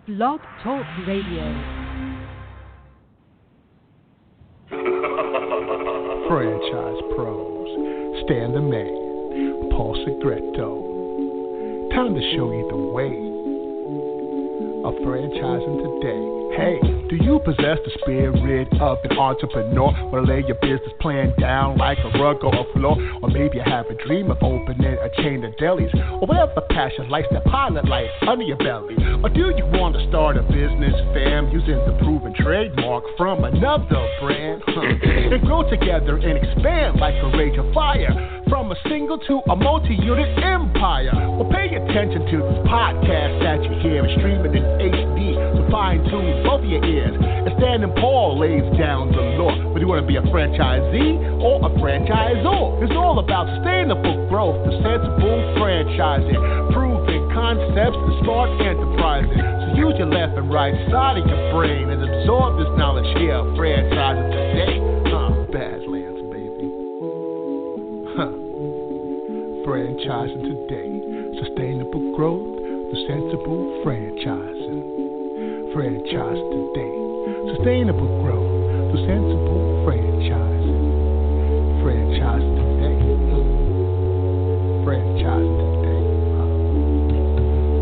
Blog Talk Radio. Franchise pros, Stan the Man, Paul Segreto. Time to show you the way of franchising today. Hey, do you possess the spirit of an entrepreneur? Wanna lay your business plan down like a rug or a floor? Or maybe you have a dream of opening a chain of delis, or whatever passion lights that pilot light under your belly. Or do you want to start a business, fam, using the proven trademark from another brand? And grow together and expand like a rage of fire, from a single to a multi-unit empire. Well, pay attention to this podcast that you hear, streaming in HD, so fine-tune both of your ears. And Stan and Paul lays down the law. Whether you want to be a franchisee or a franchisor, it's all about sustainable growth, the sensible franchising, proven concepts, and smart enterprising. So use your left and right side of your brain and absorb this knowledge here. Franchising today, Badlands, baby. Franchising today, sustainable growth, the sensible franchising. Franchise today, sustainable growth, the sensible franchising. Franchise today, franchise today,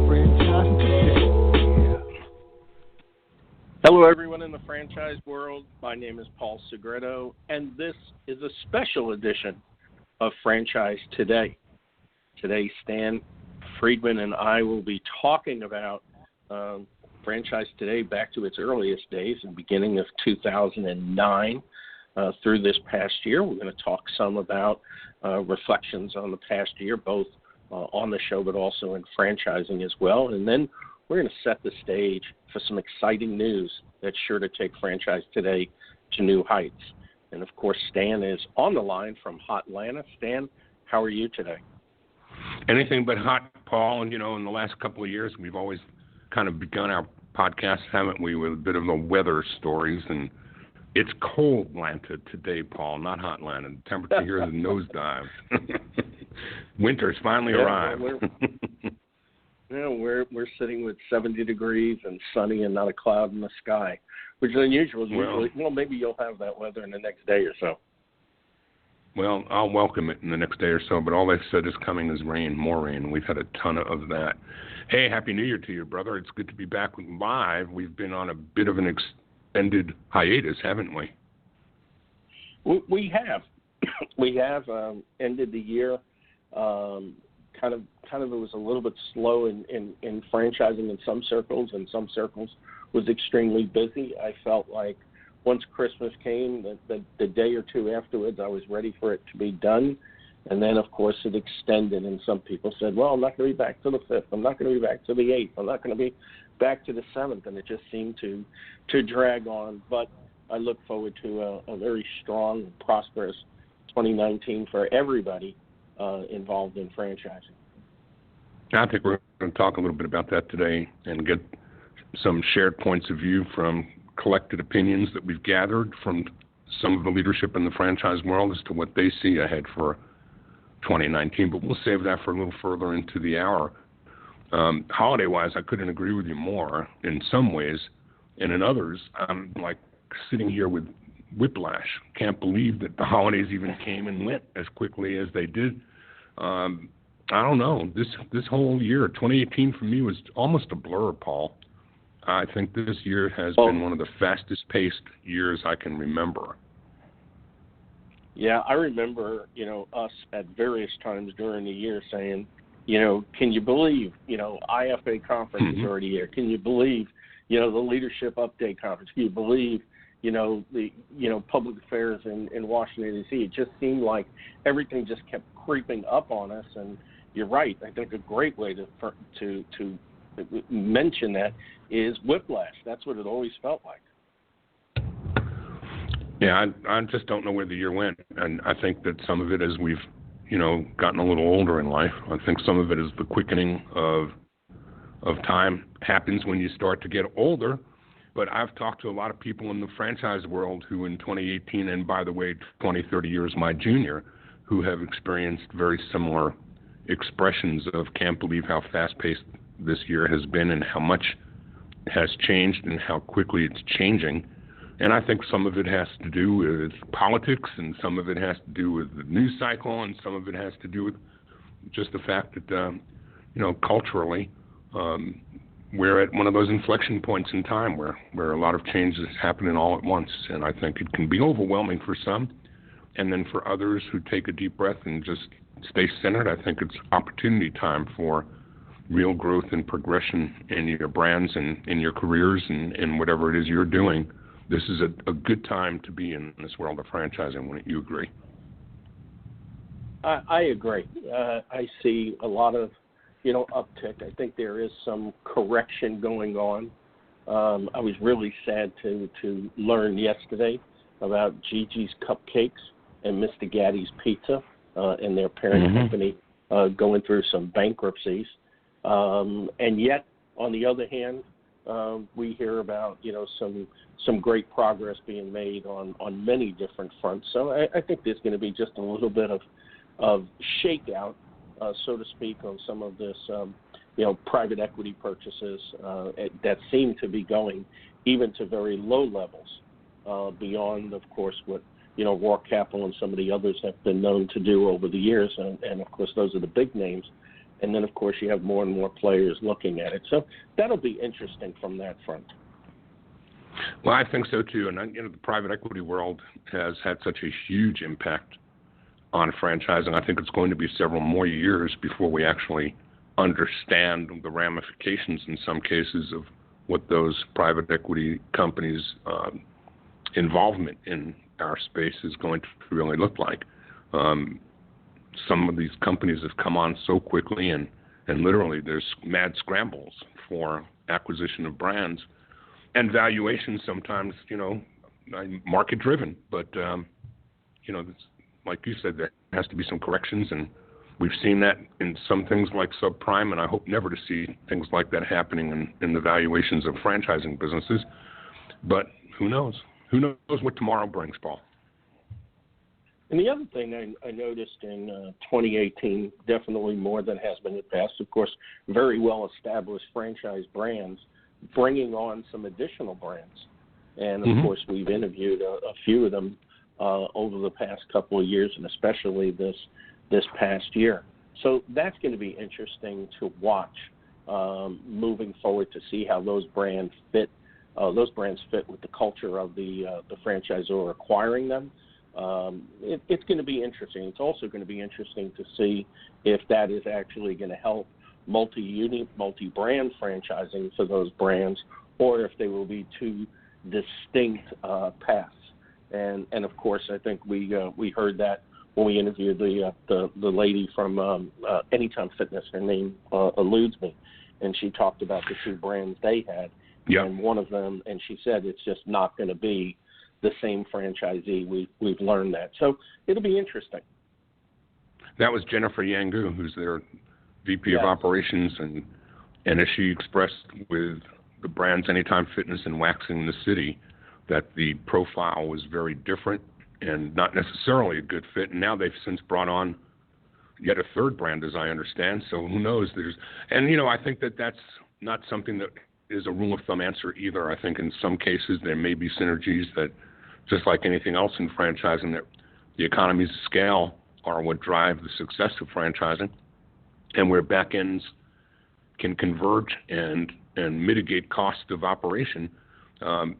franchise today. Yeah. Hello, everyone in the franchise world. My name is Paul Segreto, and this is a special edition of Franchise Today. Today, Stan, Friedman, and I will be talking about Franchise Today back to its earliest days, in the beginning of 2009 through this past year. We're going to talk some about reflections on the past year, both on the show but also in franchising as well. And then we're going to set the stage for some exciting news that's sure to take Franchise Today to new heights. And, of course, Stan is on the line from Hot Atlanta. Stan, how are you today? Anything but hot, Paul. And, in the last couple of years, we've always kind of begun our podcast, haven't we, with a bit of the weather stories. And it's cold Atlanta today, Paul, not hot Atlanta. The temperature here is a nosedive. Winter's finally arrived. We're sitting with 70 degrees and sunny and not a cloud in the sky, which is unusual. Usually, maybe you'll have that weather in the next day or so. Well, I'll welcome it in the next day or so, but all they've said is coming is rain, more rain. We've had a ton of that. Hey, Happy New Year to you, brother. It's good to be back live. We've been on a bit of an extended hiatus, haven't we? We have. We have ended the year kind of it was a little bit slow in franchising in some circles, and some circles was extremely busy. I felt like once Christmas came, the day or two afterwards, I was ready for it to be done. And then, of course, it extended, and some people said, well, I'm not going to be back to the 5th. I'm not going to be back to the 8th. I'm not going to be back to the 7th. And it just seemed to drag on. But I look forward to a very strong, prosperous 2019 for everybody involved in franchising. I think we're going to talk a little bit about that today and get some shared points of view from collected opinions that we've gathered from some of the leadership in the franchise world as to what they see ahead for 2019, but we'll save that for a little further into the hour. Holiday-wise, I couldn't agree with you more in some ways, and in others, I'm like sitting here with whiplash. Can't believe that the holidays even came and went as quickly as they did. I don't know. This whole year, 2018 for me was almost a blur, Paul. I think this year has been one of the fastest-paced years I can remember. Yeah, I remember, us at various times during the year saying, can you believe, IFA conference is already here? Can you believe, the leadership update conference? Can you believe, the public affairs in Washington, D.C.? It just seemed like everything just kept creeping up on us. And you're right. I think a great way to mention that is whiplash. That's what it always felt like. Yeah, I just don't know where the year went, and I think that some of it as we've, gotten a little older in life. I think some of it is the quickening of time happens when you start to get older. But I've talked to a lot of people in the franchise world who in 2018, and by the way, 20, 30 years my junior, who have experienced very similar expressions of can't believe how fast-paced this year has been and how much has changed and how quickly it's changing. And I think some of it has to do with politics, and some of it has to do with the news cycle, and some of it has to do with just the fact that, culturally, we're at one of those inflection points in time where a lot of change is happening all at once. And I think it can be overwhelming for some. And then for others who take a deep breath and just stay centered, I think it's opportunity time for real growth and progression in your brands and in your careers and whatever it is you're doing. This is a good time to be in this world of franchising. Wouldn't you agree? I agree. I see a lot of, uptick. I think there is some correction going on. I was really sad to learn yesterday about Gigi's Cupcakes and Mr. Gatti's Pizza and their parent company going through some bankruptcies. And yet, on the other hand, we hear about, some great progress being made on many different fronts. So I think there's going to be just a little bit of shakeout, so to speak, on some of this, private equity purchases that seem to be going even to very low levels, beyond, of course, what, Raw Capital and some of the others have been known to do over the years. And of course, those are the big names. And then, of course, you have more and more players looking at it. So that'll be interesting from that front. Well, I think so, too. And, the private equity world has had such a huge impact on franchising. I think it's going to be several more years before we actually understand the ramifications in some cases of what those private equity companies' involvement in our space is going to really look like. Some of these companies have come on so quickly, and literally there's mad scrambles for acquisition of brands and valuations sometimes, market driven. But, like you said, there has to be some corrections, and we've seen that in some things like subprime, and I hope never to see things like that happening in the valuations of franchising businesses. But who knows? Who knows what tomorrow brings, Paul? And the other thing I noticed in 2018, definitely more than has been in the past, of course, very well-established franchise brands bringing on some additional brands. And, of course, we've interviewed a few of them over the past couple of years, and especially this past year. So that's going to be interesting to watch moving forward, to see how those brands fit. Those brands fit with the culture of the franchisor acquiring them. It's going to be interesting. It's also going to be interesting to see if that is actually going to help multi-unit, multi-brand franchising for those brands, or if they will be two distinct paths. And of course, I think we heard that when we interviewed the lady from Anytime Fitness. Her name eludes me, and she talked about the two brands they had. Yep. And one of them, and she said it's just not going to be the same franchisee. We've learned that. So it'll be interesting. That was Jennifer Yangu, who's their VP of Operations, and as she expressed with the brands Anytime Fitness and Waxing the City, that the profile was very different and not necessarily a good fit. And now they've since brought on yet a third brand, as I understand. So who knows? I think that's not something that is a rule of thumb answer either. I think in some cases there may be synergies that, just like anything else in franchising, that the economies of scale are what drive the success of franchising, and where back ends can converge and mitigate cost of operation.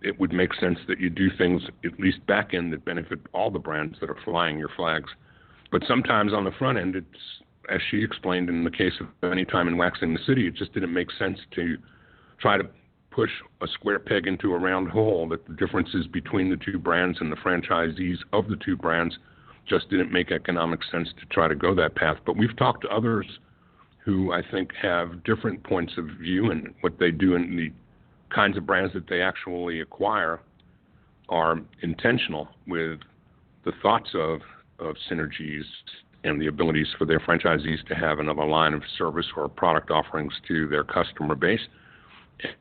It would make sense that you do things, at least back end, that benefit all the brands that are flying your flags. But sometimes on the front end, it's, as she explained in the case of Anytime and Waxing the City, it just didn't make sense to try to push a square peg into a round hole, that the differences between the two brands and the franchisees of the two brands just didn't make economic sense to try to go that path. But we've talked to others who I think have different points of view, and what they do in the kinds of brands that they actually acquire are intentional with the thoughts of synergies and the abilities for their franchisees to have another line of service or product offerings to their customer base.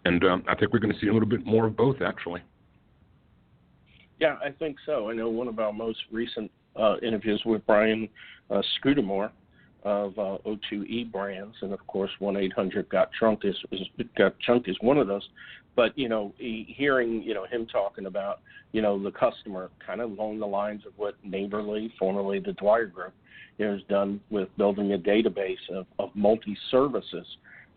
And I think we're going to see a little bit more of both, actually. Yeah, I think so. I know one of our most recent interviews with Brian Scudamore, of O2E brands, and of course 1-800-GOT-CHUNK is one of those. But hearing him talking about the customer, kind of along the lines of what Neighborly, formerly the Dwyer Group, has done with building a database of multi-services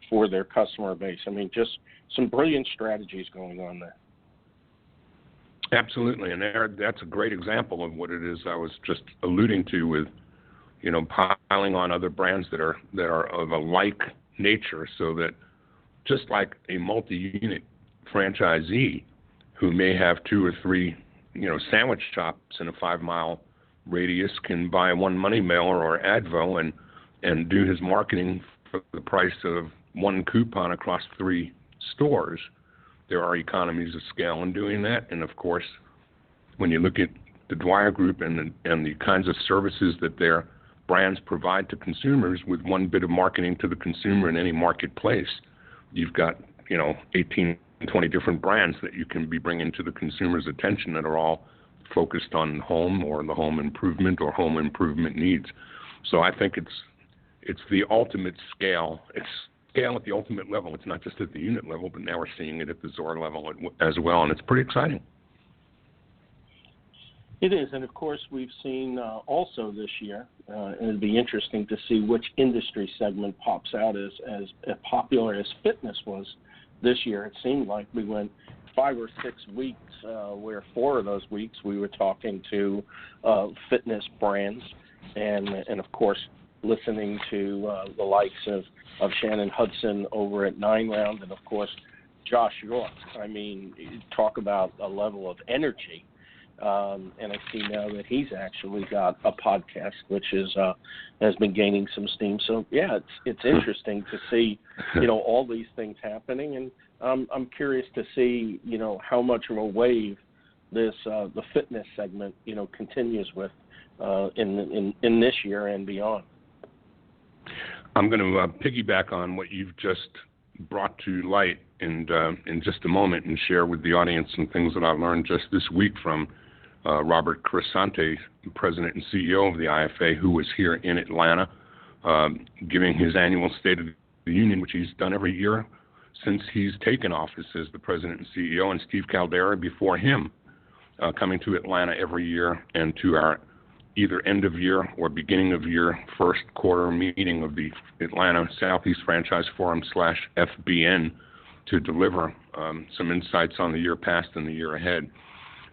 for their customer base. I mean, just some brilliant strategies going on there. Absolutely, and that's a great example of what it is I was just alluding to with, piling on other brands that are of a like nature, so that just like a multi-unit franchisee who may have 2 or 3, sandwich shops in a 5-mile radius can buy one money mailer or Advo and do his marketing for the price of one coupon across 3 stores. There are economies of scale in doing that, and of course, when you look at the Dwyer Group and the kinds of services that their brands provide to consumers with one bit of marketing to the consumer in any marketplace, you've got 18, 20 different brands that you can be bringing to the consumer's attention that are all focused on home or the home improvement or home improvement needs. So I think it's the ultimate scale. It's scale at the ultimate level. It's not just at the unit level, but now we're seeing it at the Zor level as well, and it's pretty exciting. It is, and of course we've seen also this year, and it'd be interesting to see which industry segment pops out as popular as fitness was this year. It seemed like we went 5 or 6 weeks where 4 of those weeks we were talking to fitness brands, and of course listening to the likes of Shannon Hudson over at 9 Round, and of course Josh York. I mean, talk about a level of energy. And I see now that he's actually got a podcast, which has been gaining some steam. So yeah, it's interesting to see, all these things happening, and I'm curious to see, how much of a wave this the fitness segment, continues with in this year and beyond. I'm going to piggyback on what you've just brought to light in just a moment and share with the audience some things that I learned just this week from Robert Crescente, President and CEO of the IFA, who was here in Atlanta giving his annual State of the Union, which he's done every year since he's taken office as the President and CEO, and Steve Caldera before him coming to Atlanta every year and to our either end of year or beginning of year first quarter meeting of the Atlanta Southeast Franchise Forum /FBN to deliver some insights on the year past and the year ahead.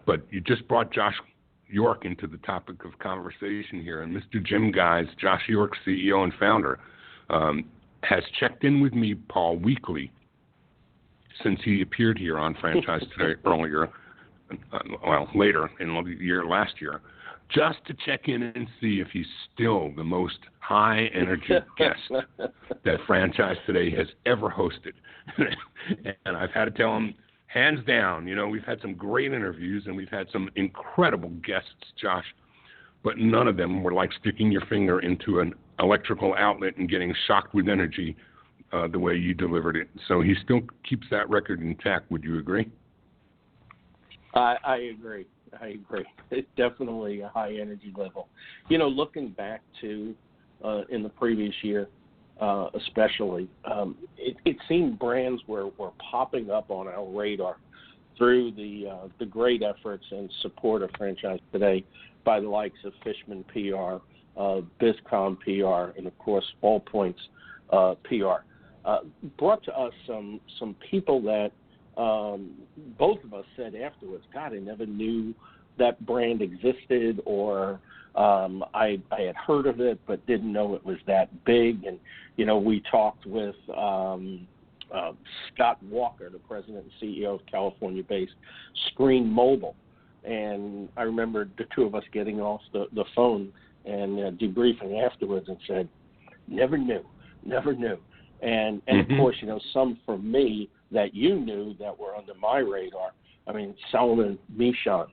But you just brought Josh York into the topic of conversation here, and Mr. Jim Guys, Josh York, CEO and founder, has checked in with me, Paul, weekly since he appeared here on Franchise Today earlier, later in the year last year, just to check in and see if he's still the most high-energy guest that Franchise Today has ever hosted. And I've had to tell him, hands down, we've had some great interviews and we've had some incredible guests, Josh, but none of them were like sticking your finger into an electrical outlet and getting shocked with energy the way you delivered it. So he still keeps that record intact. Would you agree? I agree. It's definitely a high energy level. Looking back to in the previous year, especially, it seemed brands were popping up on our radar through the great efforts and support of Franchise Today by the likes of Fishman PR, BizCom PR, and of course All Points PR. Brought to us some people that both of us said afterwards, God, I never knew that brand existed, or I had heard of it but didn't know it was that big. And we talked with Scott Walker, the president and CEO of California-based Screen Mobile, and I remember the two of us getting off the phone and debriefing afterwards and said, never knew. And of course, some from me that you knew that were under my radar. I mean, Solomon Michon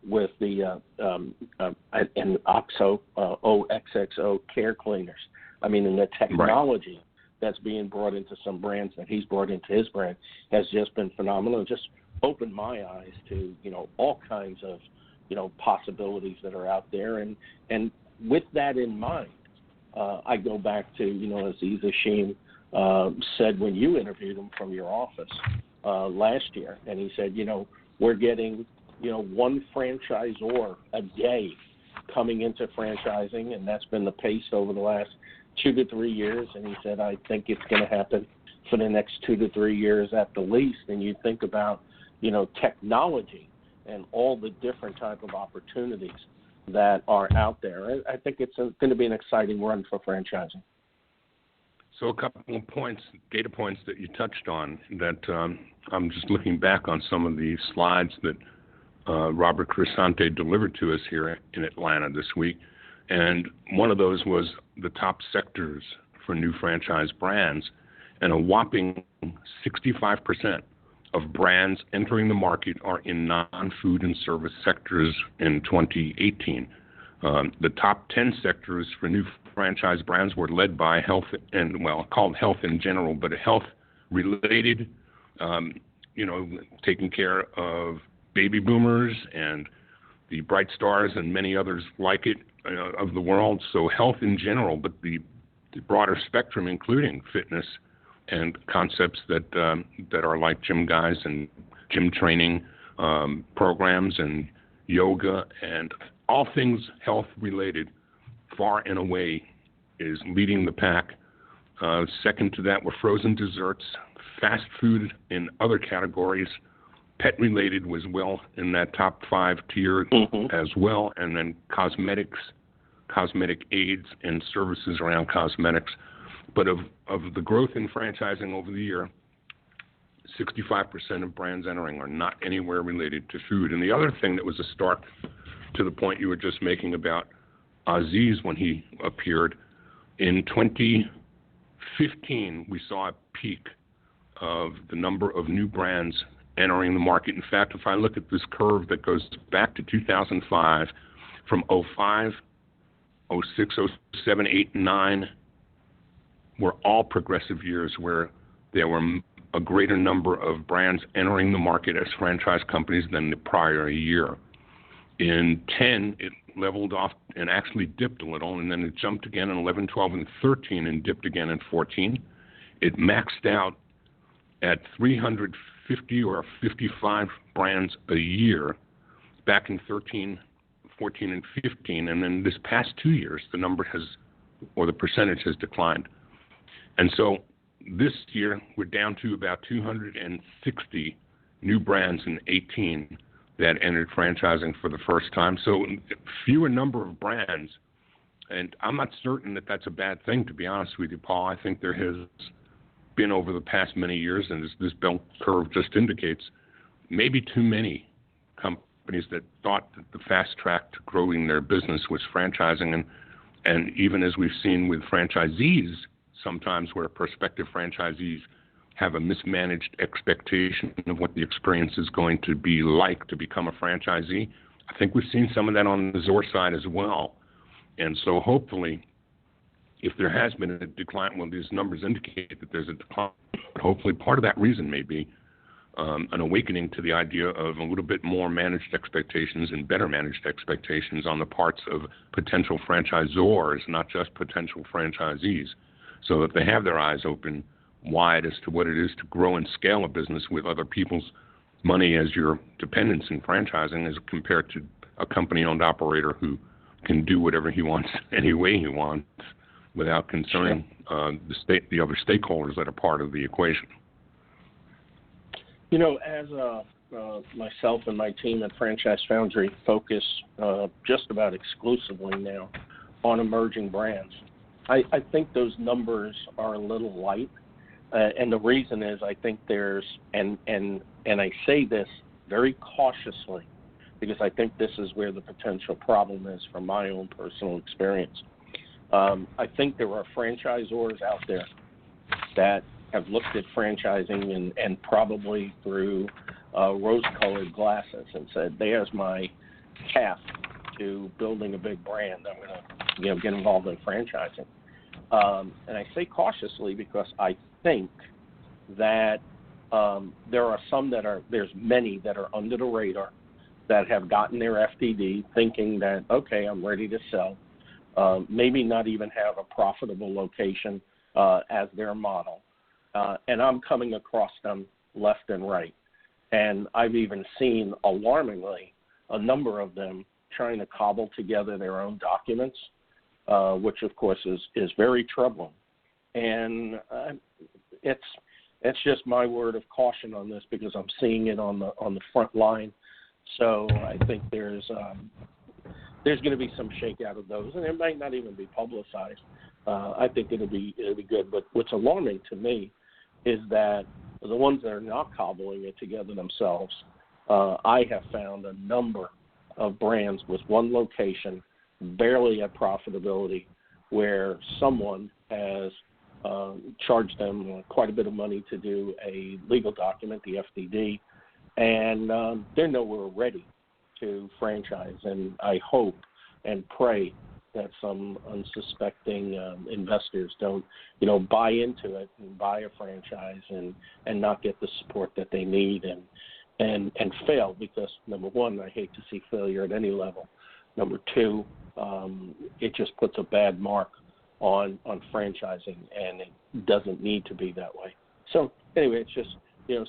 with the and OXXO, OXXO care cleaners. I mean, and the technology that's being brought into some brands that he's brought into his brand has just been phenomenal. It just opened my eyes to, all kinds of, possibilities that are out there. And with that in mind, I go back to, Aziz Hashim said when you interviewed him from your office last year, and he said, we're getting, one franchisor a day coming into franchising, and that's been the pace over the last 2 to 3 years. And he said, I think it's going to happen for the next 2 to 3 years at the least. And you think about, technology and all the different type of opportunities that are out there. I think it's going to be an exciting run for franchising. So a couple of points, data points that you touched on that I'm just looking back on some of the slides that Robert Crisante delivered to us here in Atlanta this week. And one of those was the top sectors for new franchise brands. And a whopping 65% of brands entering the market are in non-food and service sectors in 2018. The top 10 sectors for new franchise brands were led by health and, called health in general, but health-related, taking care of baby boomers and the Bright Stars and many others like it of the world. So health in general, but the broader spectrum, including fitness and concepts that are like gym guys and gym training programs and yoga and all things health-related, far and away is leading the pack. Second to that were frozen desserts, fast food in other categories. Pet-related was well in that top 5 tier as well, and then cosmetics, cosmetic aids, and services around cosmetics. But of the growth in franchising over the year, 65% of brands entering are not anywhere related to food. And the other thing that was a stark to the point you were just making about Aziz when he appeared, in 2015 we saw a peak of the number of new brands entering the market. In fact, if I look at this curve that goes back to 2005, from 05, 06, 07, 8, 9, were all progressive years where there were a greater number of brands entering the market as franchise companies than the prior year. In 10, it leveled off and actually dipped a little, and then it jumped again in 11, 12, and 13, and dipped again in 14. It maxed out at 350 or 55 brands a year back in 13, 14, and 15, and then this past 2 years, the number has, or the percentage has declined. And so this year, we're down to about 260 new brands in 18 that entered franchising for the first time. So fewer number of brands. And I'm not certain that that's a bad thing, to be honest with you, Paul. I think there has been over the past many years, and as this bell curve just indicates, maybe too many companies that thought that the fast track to growing their business was franchising. And even as we've seen with franchisees, sometimes where prospective franchisees have a mismanaged expectation of what the experience is going to be like to become a franchisee. I think we've seen some of that on the Zor side as well. And so hopefully, if there has been a decline, well, these numbers indicate that there's a decline, but hopefully part of that reason may be an awakening to the idea of a little bit more managed expectations and better managed expectations on the parts of potential franchisors, not just potential franchisees, so that they have their eyes open wide as to what it is to grow and scale a business with other people's money as your dependence in franchising as compared to a company-owned operator who can do whatever he wants any way he wants without concerning the other stakeholders that are part of the equation. As myself and my team at Franchise Foundry focus just about exclusively now on emerging brands, I think those numbers are a little light, and the reason is I think there's, and I say this very cautiously because I think this is where the potential problem is from my own personal experience. I think there are franchisors out there that have looked at franchising and probably through rose-colored glasses and said, there's my path to building a big brand. I'm going to get involved in franchising. And I say cautiously because I think that there's many that are under the radar that have gotten their FDD thinking that, okay, I'm ready to sell. maybe not even have a profitable location as their model. And I'm coming across them left and right. And I've even seen, alarmingly, a number of them trying to cobble together their own documents, which, of course, is very troubling. And it's just my word of caution on this because I'm seeing it on the front line. So I think there's going to be some shakeout of those, and it might not even be publicized. I think it'll be good. But what's alarming to me is that the ones that are not cobbling it together themselves, I have found a number of brands with one location, barely at profitability, where someone has charged them quite a bit of money to do a legal document, the FDD, and they're nowhere ready to franchise. And I hope and pray that some unsuspecting investors don't, buy into it and buy a franchise and not get the support that they need and fail because, number one, I hate to see failure at any level. Number two, it just puts a bad mark on franchising, and it doesn't need to be that way. So anyway, it's just,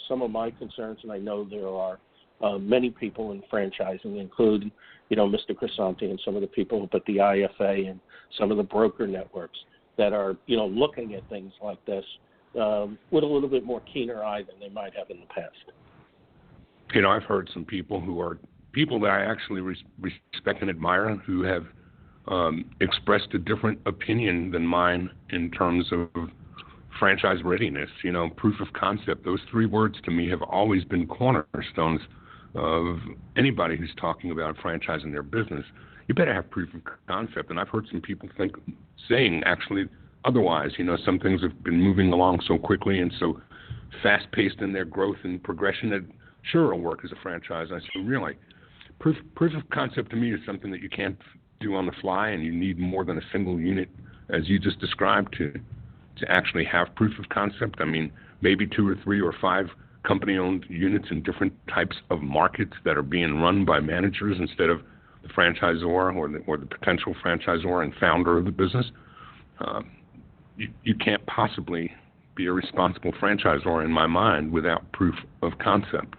some of my concerns, and I know there are many people in franchising, including, Mr. Crisanti and some of the people up at the IFA and some of the broker networks that are, looking at things like this with a little bit more keener eye than they might have in the past. I've heard some people who are people that I actually respect and admire who have expressed a different opinion than mine in terms of franchise readiness, proof of concept. Those three words to me have always been cornerstones of anybody who's talking about franchising their business. You better have proof of concept. And I've heard some people saying actually otherwise. Some things have been moving along so quickly and so fast-paced in their growth and progression that sure it'll work as a franchise. I said, really? Proof of concept to me is something that you can't do on the fly, and you need more than a single unit, as you just described, to actually have proof of concept. I mean, maybe 2 or 3 or 5 company-owned units in different types of markets that are being run by managers instead of the franchisor or the potential franchisor and founder of the business. You can't possibly be a responsible franchisor in my mind without proof of concept.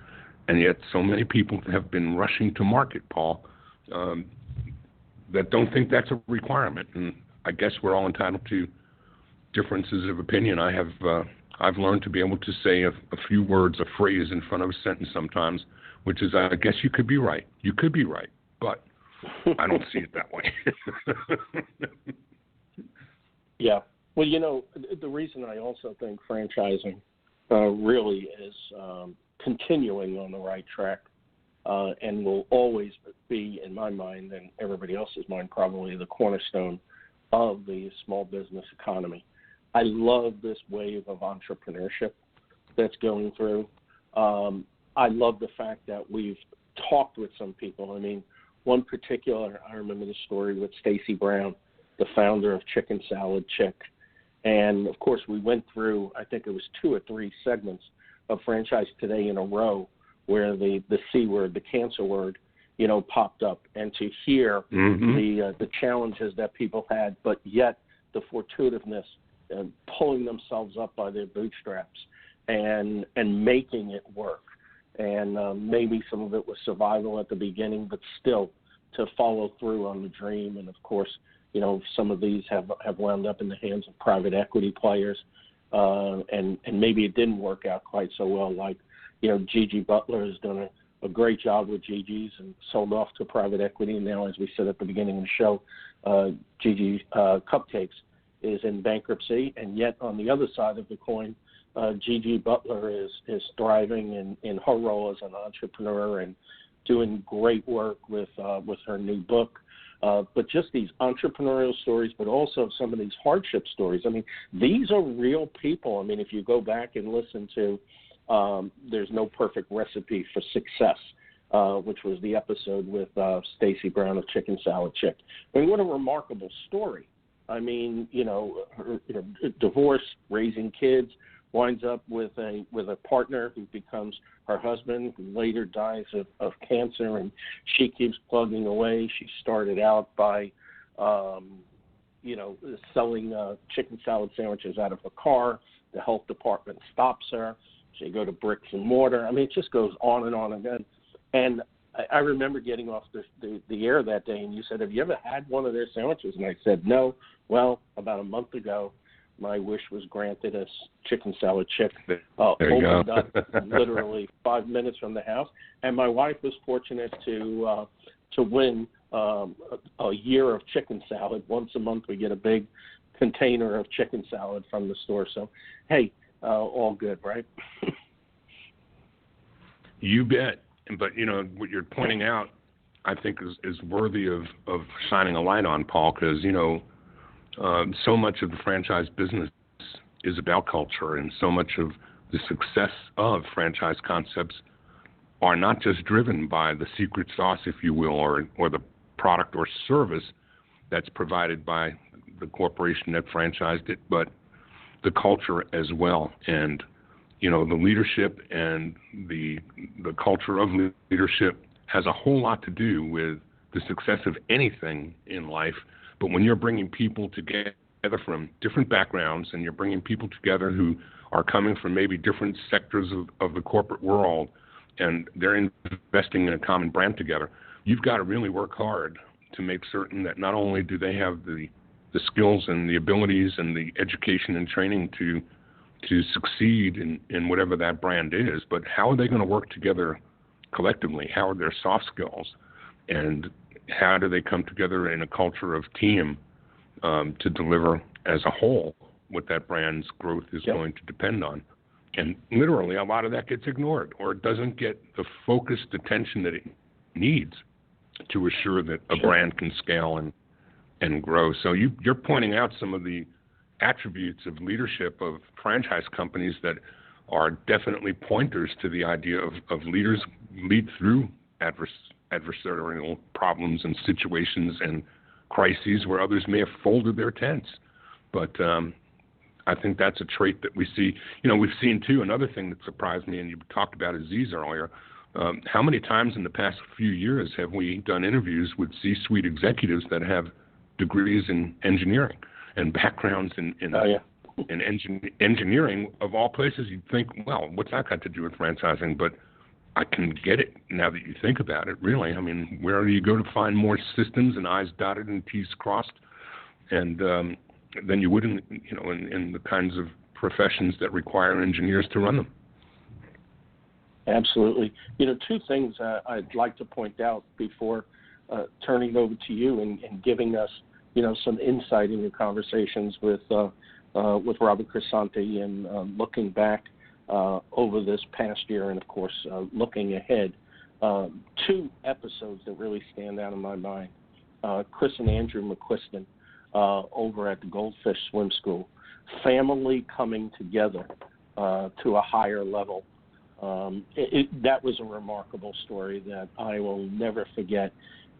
And yet so many people have been rushing to market, Paul, that don't think that's a requirement. And I guess we're all entitled to differences of opinion. I've learned to be able to say a few words, a phrase in front of a sentence sometimes, which is, I guess you could be right. You could be right, but I don't see it that way. Yeah. Well, the reason I also think franchising really is continuing on the right track and will always be, in my mind and everybody else's mind, probably the cornerstone of the small business economy. I love this wave of entrepreneurship that's going through. I love the fact that we've talked with some people. I mean, one particular, I remember the story with Stacy Brown, the founder of Chicken Salad Chick. And, of course, we went through, I think it was 2 or 3 segments of Franchise Today in a row where the C word, the cancer word, popped up. And to hear the challenges that people had, but yet the fortuitiveness and pulling themselves up by their bootstraps and making it work. And maybe some of it was survival at the beginning, but still to follow through on the dream. And, of course, some of these have wound up in the hands of private equity players, and maybe it didn't work out quite so well. Like, Gigi Butler has done a great job with Gigi's and sold off to private equity. And now, as we said at the beginning of the show, Gigi Cupcakes is in bankruptcy. And yet, on the other side of the coin, Gigi Butler is thriving in her role as an entrepreneur and doing great work with her new book. But just these entrepreneurial stories, but also some of these hardship stories. I mean, these are real people. I mean, if you go back and listen to There's No Perfect Recipe for Success, which was the episode with Stacy Brown of Chicken Salad Chick. I mean, what a remarkable story. I mean, her divorce, raising kids, winds up with a partner who becomes her husband, who later dies of cancer, and she keeps plugging away. She started out by selling chicken salad sandwiches out of her car. The health department stops her. She go to bricks and mortar. I mean, it just goes on and on and on. And I remember getting off the air that day, and you said, "Have you ever had one of their sandwiches?" And I said, "No." Well, about a month ago, my wish was granted. A chicken salad chick opened up literally 5 minutes from the house, and my wife was fortunate to win a year of chicken salad. Once a month, we get a big container of chicken salad from the store. So, hey, all good, right? You bet. But, what you're pointing out, I think, is worthy of shining a light on, Paul, because, so much of the franchise business is about culture, and so much of the success of franchise concepts are not just driven by the secret sauce, if you will, or the product or service that's provided by the corporation that franchised it, but the culture as well. And the leadership and the culture of leadership has a whole lot to do with the success of anything in life. But when you're bringing people together from different backgrounds, and you're bringing people together who are coming from maybe different sectors of the corporate world, and they're investing in a common brand together, you've got to really work hard to make certain that not only do they have the skills and the abilities and the education and training to succeed in whatever that brand is, but how are they going to work together collectively? How are their soft skills? And how do they come together in a culture of team to deliver as a whole what that brand's growth is going to depend on? And literally, a lot of that gets ignored, or it doesn't get the focused attention that it needs to assure that a brand can scale and grow. So you're pointing out some of the attributes of leadership of franchise companies that are definitely pointers to the idea of leaders lead through adversarial problems and situations and crises where others may have folded their tents. But I think that's a trait that we see. We've seen, too, another thing that surprised me, and you talked about Aziz earlier. How many times in the past few years have we done interviews with C-suite executives that have degrees in engineering and backgrounds in engineering of all places? You'd think, well, what's that got to do with franchising? But I can get it now that you think about it, really. I mean, where do you go to find more systems and I's dotted and T's crossed? And than you would in the kinds of professions that require engineers to run them. Absolutely. Two things I'd like to point out before turning it over to you and giving us, some insight in your conversations with Robert Crescenti and looking back over this past year, and of course looking ahead. Two episodes that really stand out in my mind: Chris and Andrew McQuiston over at the Goldfish Swim School, family coming together to a higher level. That was a remarkable story that I will never forget.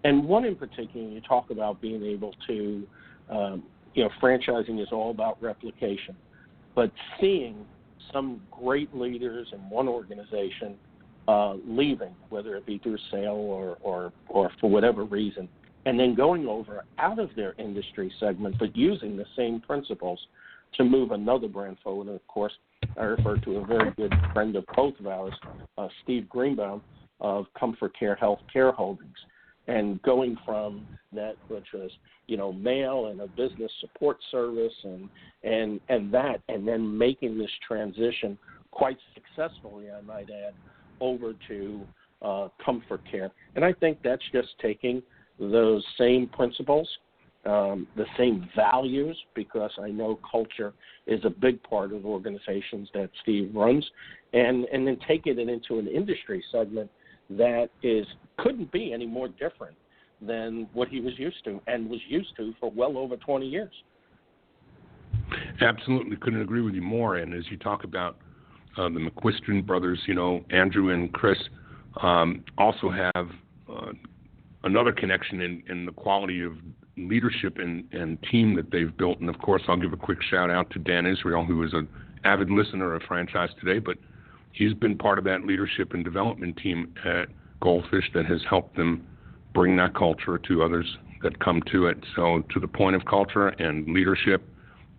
And one in particular, you talk about being able to, franchising is all about replication, but seeing some great leaders in one organization leaving, whether it be through sale or for whatever reason, and then going over out of their industry segment, but using the same principles to move another brand forward. And of course, I refer to a very good friend of both of ours, Steve Greenbaum of Comfort Care Health Care Holdings, and going from that, which was mail and a business support service and then making this transition quite successfully, I might add, over to Comfort Care. And I think that's just taking those same principles, the same values, because I know culture is a big part of organizations that Steve runs, and then taking it into an industry segment that couldn't be any more different than what he was used to and was used to for well over 20 years. Absolutely, couldn't agree with you more. And as you talk about the McQuiston brothers, Andrew and Chris also have another connection in the quality of leadership and team that they've built. And of course, I'll give a quick shout out to Dan Israel, who is an avid listener of Franchise Today, but he's been part of that leadership and development team at Goldfish that has helped them bring that culture to others that come to it. So to the point of culture and leadership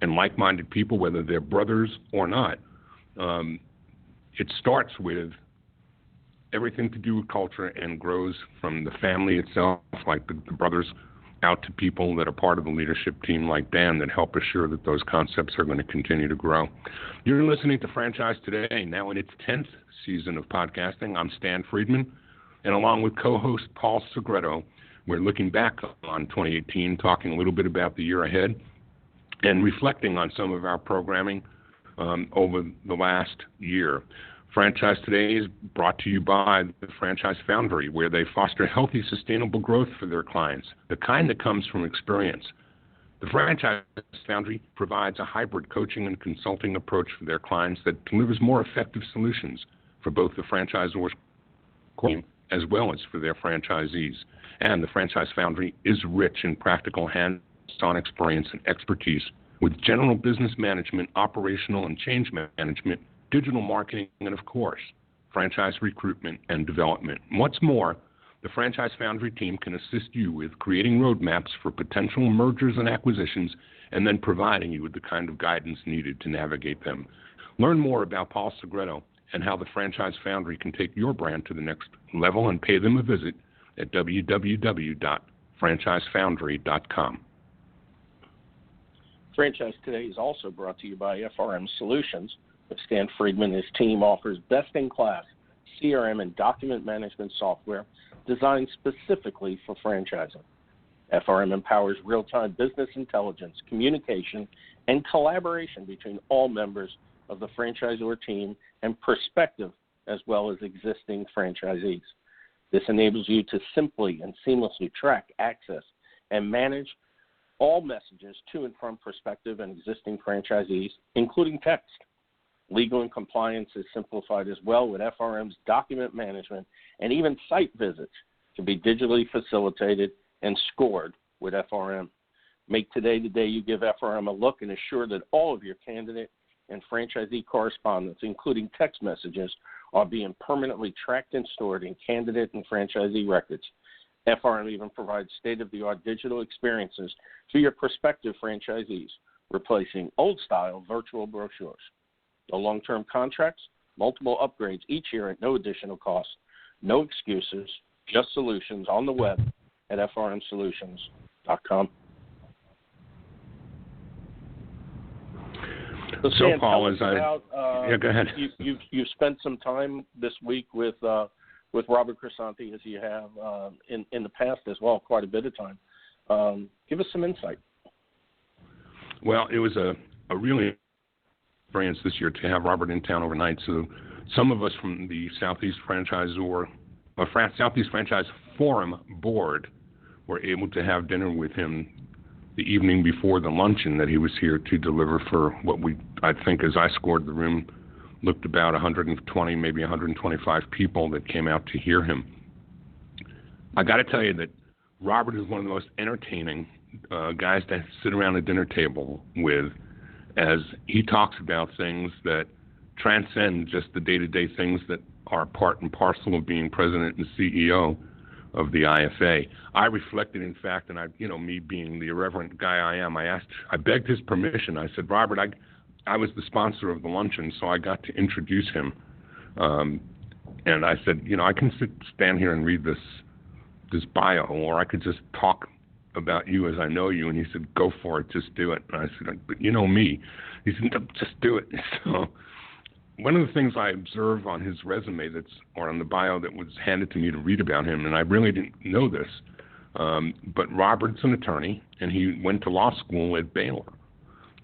and like-minded people, whether they're brothers or not, it starts with everything to do with culture and grows from the family itself, like the brothers, out to people that are part of the leadership team like Dan that help assure that those concepts are going to continue to grow. You're listening to Franchise Today, now in its 10th season of podcasting. I'm Stan Friedman, and along with co-host Paul Segreto, we're looking back on 2018, talking a little bit about the year ahead, and reflecting on some of our programming over the last year. Franchise Today is brought to you by the Franchise Foundry, where they foster healthy, sustainable growth for their clients, the kind that comes from experience. The Franchise Foundry provides a hybrid coaching and consulting approach for their clients that delivers more effective solutions for both the franchisor's team as well as for their franchisees. And the Franchise Foundry is rich in practical hands-on experience and expertise with general business management, operational and change management, digital marketing, and of course, franchise recruitment and development. What's more, the Franchise Foundry team can assist you with creating roadmaps for potential mergers and acquisitions and then providing you with the kind of guidance needed to navigate them. Learn more about Paul Segreto and how the Franchise Foundry can take your brand to the next level and pay them a visit at www.franchisefoundry.com. Franchise Today is also brought to you by FRM Solutions. Stan Friedman and his team offers best-in-class CRM and document management software designed specifically for franchising. FRM empowers real-time business intelligence, communication, and collaboration between all members of the franchisor team and prospective as well as existing franchisees. This enables you to simply and seamlessly track, access, and manage all messages to and from prospective and existing franchisees, including text. Legal and compliance is simplified as well with FRM's document management, and even site visits can be digitally facilitated and scored with FRM. Make today the day you give FRM a look and assure that all of your candidate and franchisee correspondence, including text messages, are being permanently tracked and stored in candidate and franchisee records. FRM even provides state-of-the-art digital experiences for your prospective franchisees, replacing old-style virtual brochures. No long-term contracts, multiple upgrades each year at no additional cost. No excuses, just solutions on the web at frmsolutions.com. So Paul, as go ahead. You've spent some time this week with Robert Crisanti, as you have in the past as well, quite a bit of time. Give us some insight. Well, it was a really experience this year to have Robert in town overnight. So some of us from the Southeast Franchise Forum board were able to have dinner with him the evening before the luncheon that he was here to deliver for what I think as I scored the room, looked about 120, maybe 125 people that came out to hear him. I got to tell you that Robert is one of the most entertaining guys to sit around a dinner table with, as he talks about things that transcend just the day-to-day things that are part and parcel of being president and CEO of the IFA. I reflected, in fact, and me being the irreverent guy I am, I begged his permission. I said, Robert, I was the sponsor of the luncheon, so I got to introduce him. And I said, I can stand here and read this bio, or I could just talk about you as I know you. And he said, go for it, just do it. And I said, but you know me. He said, no, just do it. So one of the things I observe on his resume or on the bio that was handed to me to read about him, and I really didn't know this, but Robert's an attorney, and he went to law school at Baylor.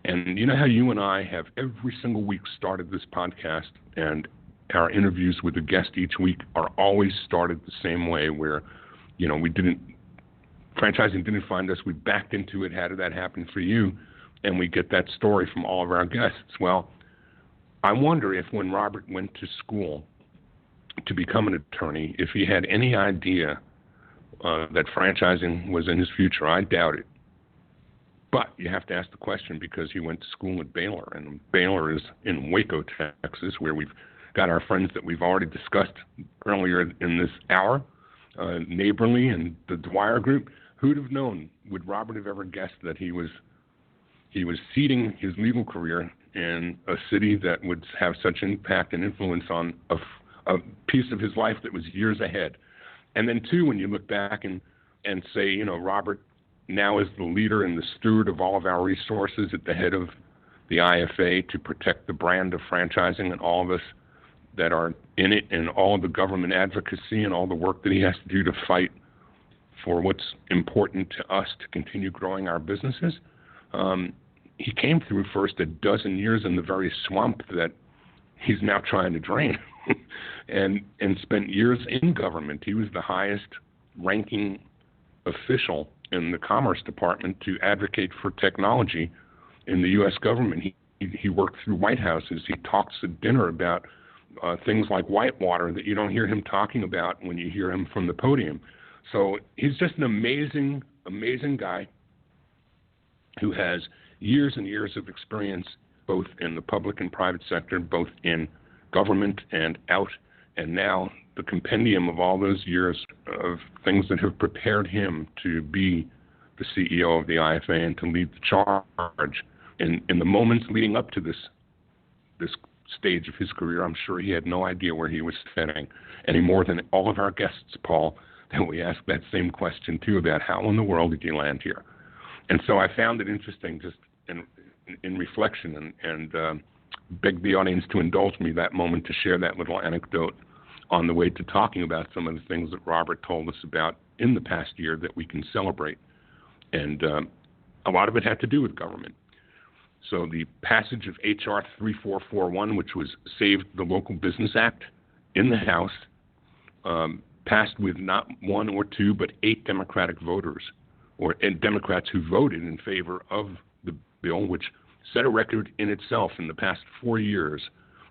And you know how you and I have every single week started this podcast, and our interviews with a guest each week are always started the same way, where, franchising didn't find us. We backed into it. How did that happen for you? And we get that story from all of our guests. Well, I wonder if when Robert went to school to become an attorney, if he had any idea that franchising was in his future. I doubt it. But you have to ask the question, because he went to school at Baylor, and Baylor is in Waco, Texas, where we've got our friends that we've already discussed earlier in this hour, Neighborly and the Dwyer Group. Who'd have known? Would Robert have ever guessed that he was seeding his legal career in a city that would have such impact and influence on a piece of his life that was years ahead? And then, too, when you look back and say, you know, Robert now is the leader and the steward of all of our resources at the head of the IFA to protect the brand of franchising, and all of us that are in it, and all of the government advocacy and all the work that he has to do to fight for what's important to us to continue growing our businesses. He came through first a dozen years in the very swamp that he's now trying to drain and spent years in government. He was the highest ranking official in the Commerce Department to advocate for technology in the U.S. government. He worked through White Houses. He talks at dinner about things like whitewater that you don't hear him talking about when you hear him from the podium. So he's just an amazing, amazing guy who has years and years of experience both in the public and private sector, both in government and out, and now the compendium of all those years of things that have prepared him to be the CEO of the IFA and to lead the charge. In the moments leading up to this stage of his career, I'm sure he had no idea where he was heading, any more than all of our guests, Paul, that we ask that same question too, about how in the world did you land here? And so I found it interesting, just in reflection, and begged the audience to indulge me that moment to share that little anecdote on the way to talking about some of the things that Robert told us about in the past year that we can celebrate. And a lot of it had to do with government. So the passage of H.R. 3441, which was Save the Local Business Act in the House, passed with not one or two, but 8 Democratic voters, and Democrats who voted in favor of the bill, which set a record in itself in the past 4 years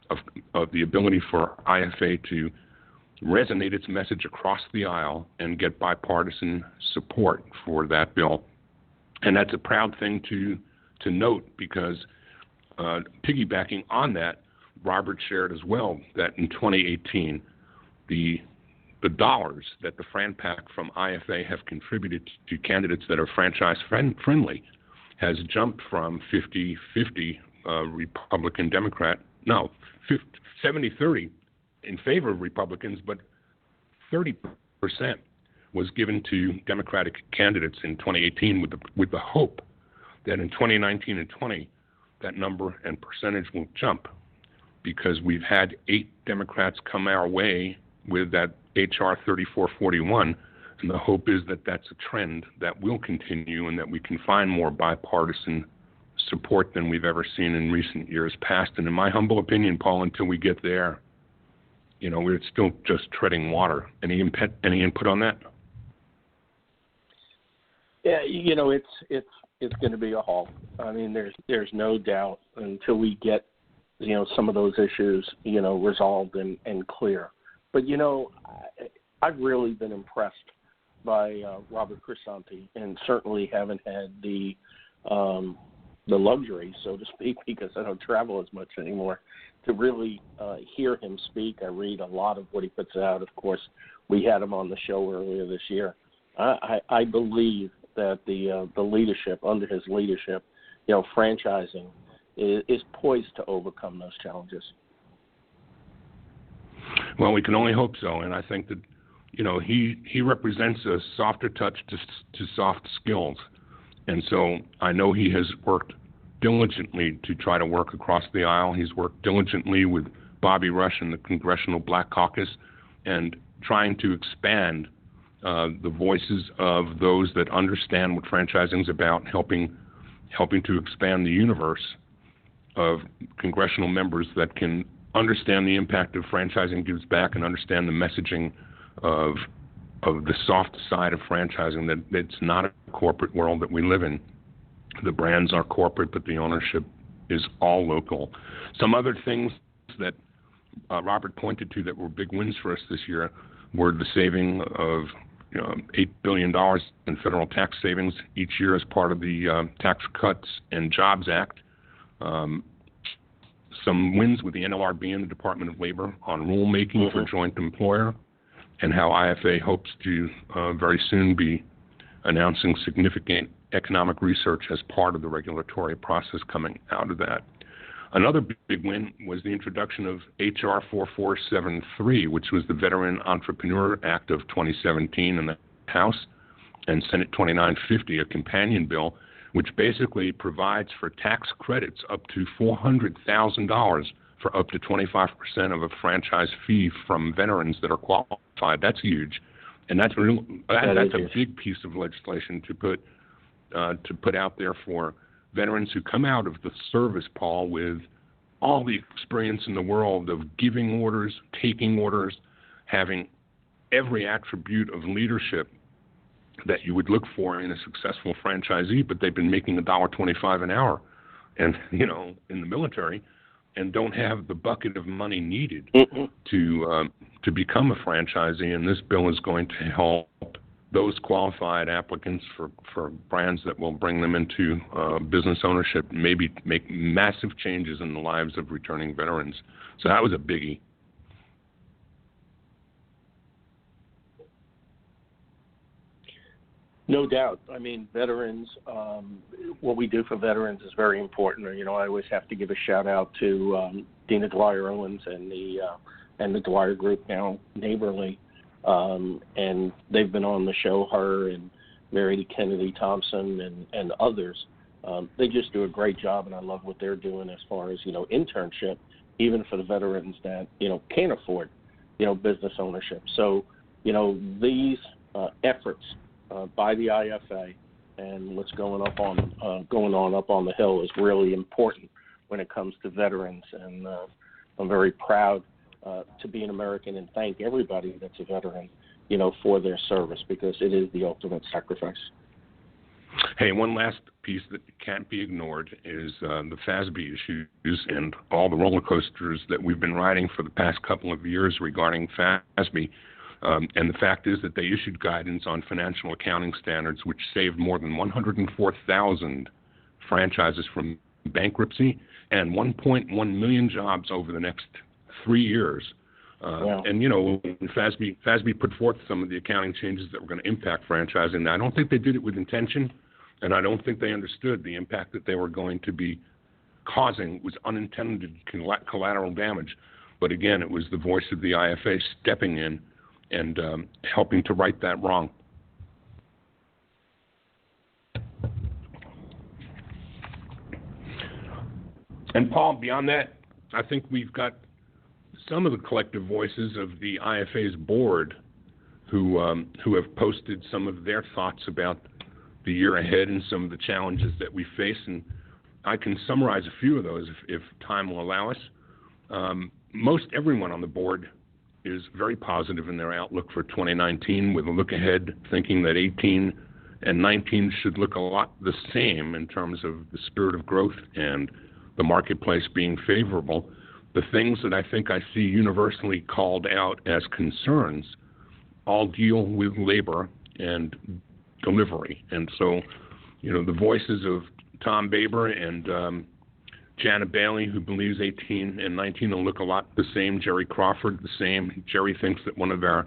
of the ability for IFA to resonate its message across the aisle and get bipartisan support for that bill. And that's a proud thing to note, because piggybacking on that, Robert shared as well that in 2018, the dollars that the FranPac from IFA have contributed to candidates that are franchise friendly has jumped from 50-50 Republican Democrat, 70-30 in favor of Republicans, but 30% was given to Democratic candidates in 2018 with the hope that in 2019 and 20, that number and percentage will jump, because we've had 8 Democrats come our way with that H.R. 3441, and the hope is that that's a trend that will continue and that we can find more bipartisan support than we've ever seen in recent years past. And in my humble opinion, Paul, until we get there, you know, we're still just treading water. Any input on that? Yeah, you know, it's going to be a haul. I mean, there's no doubt until we get, you know, some of those issues, you know, resolved and clear. But, you know, I've really been impressed by Robert Crisanti, and certainly haven't had the luxury, so to speak, because I don't travel as much anymore, to really hear him speak. I read a lot of what he puts out. Of course, we had him on the show earlier this year. I believe that the leadership, under his leadership, you know, franchising is poised to overcome those challenges. Well, we can only hope so, and I think that, you know, he represents a softer touch to soft skills, and so I know he has worked diligently to try to work across the aisle. He's worked diligently with Bobby Rush and the Congressional Black Caucus, and trying to expand the voices of those that understand what franchising is about, helping to expand the universe of congressional members that can understand the impact of franchising gives back and understand the messaging of the soft side of franchising, that it's not a corporate world that we live in. The brands are corporate, but the ownership is all local. Some other things that Robert pointed to that were big wins for us this year were the saving of $8 billion in federal tax savings each year as part of the Tax Cuts and Jobs Act. Some wins with the NLRB and the Department of Labor on rulemaking for joint employer, and how IFA hopes to very soon be announcing significant economic research as part of the regulatory process coming out of that. Another big win was the introduction of H.R. 4473, which was the Veteran Entrepreneur Act of 2017 in the House, and Senate 2950, a companion bill, which basically provides for tax credits up to $400,000 for up to 25% of a franchise fee from veterans that are qualified. That's huge, and that's a big piece of legislation to put out there for veterans who come out of the service, Paul, with all the experience in the world of giving orders, taking orders, having every attribute of leadership that you would look for in a successful franchisee, but they've been making $1.25 an hour, and in the military, and don't have the bucket of money needed to become a franchisee. And this bill is going to help those qualified applicants for brands that will bring them into business ownership, maybe make massive changes in the lives of returning veterans. So that was a biggie. No doubt. I mean, veterans, what we do for veterans is very important. I always have to give a shout out to Dina Dwyer Owens and the Dwyer Group, now Neighborly. And they've been on the show, her and Mary Kennedy Thompson and others. They just do a great job, and I love what they're doing as far as, internship, even for the veterans that, can't afford, business ownership. So, these efforts by the IFA and what's going on up on the Hill is really important when it comes to veterans. And I'm very proud to be an American and thank everybody that's a veteran, for their service, because it is the ultimate sacrifice. Hey, one last piece that can't be ignored is the FASB issues and all the roller coasters that we've been riding for the past couple of years regarding FASB. And the fact is that they issued guidance on financial accounting standards, which saved more than 104,000 franchises from bankruptcy and 1.1 million jobs over the next 3 years. Wow. And, FASB put forth some of the accounting changes that were going to impact franchising. Now, I don't think they did it with intention, and I don't think they understood the impact that they were going to be causing was unintended collateral damage. But again, it was the voice of the IFA stepping in and helping to right that wrong. And Paul, beyond that, I think we've got some of the collective voices of the IFA's board who have posted some of their thoughts about the year ahead and some of the challenges that we face. And I can summarize a few of those if time will allow us. Most everyone on the board is very positive in their outlook for 2019, with a look ahead, thinking that 18 and 19 should look a lot the same in terms of the spirit of growth and the marketplace being favorable. The things that I think I see universally called out as concerns all deal with labor and delivery. And so, the voices of Tom Baber and Janet Bailey, who believes 18 and 19 will look a lot the same. Jerry Crawford, the same. Jerry thinks that one of our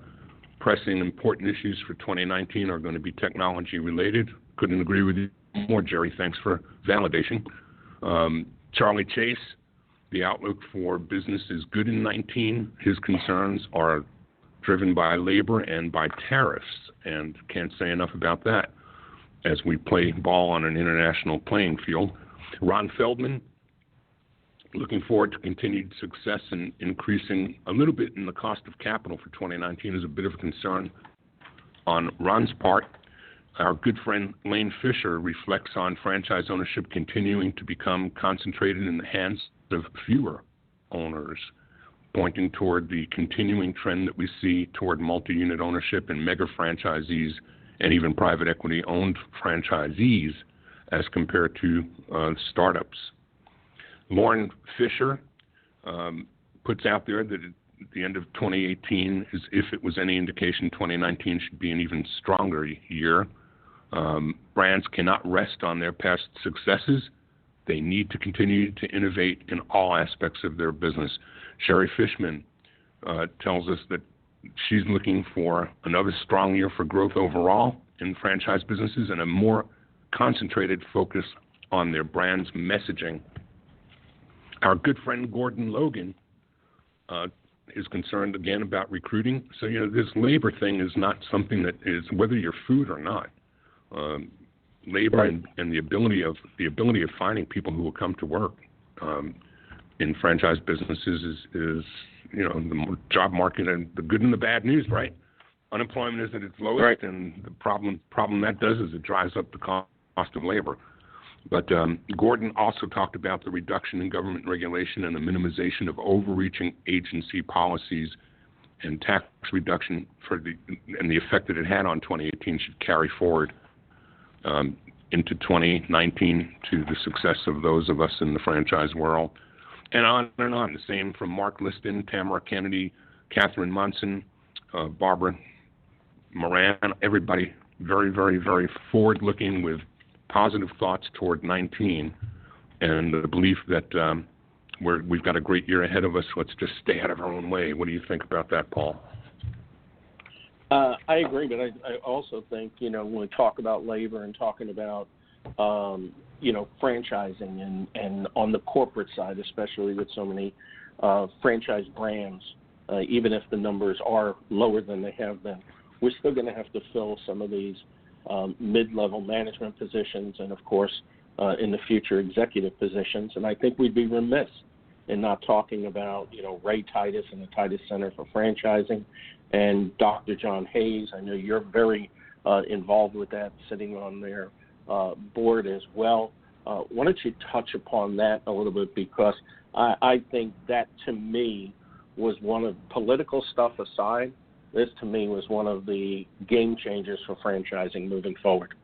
pressing important issues for 2019 are going to be technology related. Couldn't agree with you more, Jerry. Thanks for validation. Charlie Chase, the outlook for business is good in 19. His concerns are driven by labor and by tariffs, and can't say enough about that as we play ball on an international playing field. Ron Feldman, looking forward to continued success in increasing a little bit in the cost of capital for 2019 is a bit of a concern on Ron's part. Our good friend Lane Fisher reflects on franchise ownership continuing to become concentrated in the hands of fewer owners, pointing toward the continuing trend that we see toward multi-unit ownership and mega franchisees and even private equity-owned franchisees as compared to startups. Lauren Fisher puts out there that at the end of 2018, as if it was any indication, 2019 should be an even stronger year. Brands cannot rest on their past successes. They need to continue to innovate in all aspects of their business. Sherry Fishman tells us that she's looking for another strong year for growth overall in franchise businesses and a more concentrated focus on their brand's messaging. Our good friend Gordon Logan is concerned again about recruiting. So, this labor thing is not something that is whether you're food or not. Labor right. and the ability of finding people who will come to work in franchise businesses is the job market and the good and the bad news, right? Unemployment is at its lowest, right. and the problem that does is it drives up the cost of labor. But Gordon also talked about the reduction in government regulation and the minimization of overreaching agency policies and tax reduction and the effect that it had on 2018 should carry forward into 2019 to the success of those of us in the franchise world. And on and on. The same from Mark Liston, Tamara Kennedy, Catherine Munson, Barbara Moran, everybody very, very, very forward-looking with positive thoughts toward 19 and the belief that we've got a great year ahead of us. Let's just stay out of our own way. What do you think about that, Paul? I agree, but I also think, when we talk about labor and talking about, franchising and on the corporate side, especially with so many franchise brands, even if the numbers are lower than they have been, we're still going to have to fill some of these mid-level management positions and, of course, in the future, executive positions. And I think we'd be remiss in not talking about, Ray Titus and the Titus Center for Franchising and Dr. John Hayes. I know you're very involved with that, sitting on their board as well. Why don't you touch upon that a little bit, because I think that, to me, was one of political stuff aside. This, to me, was one of the game changers for franchising moving forward.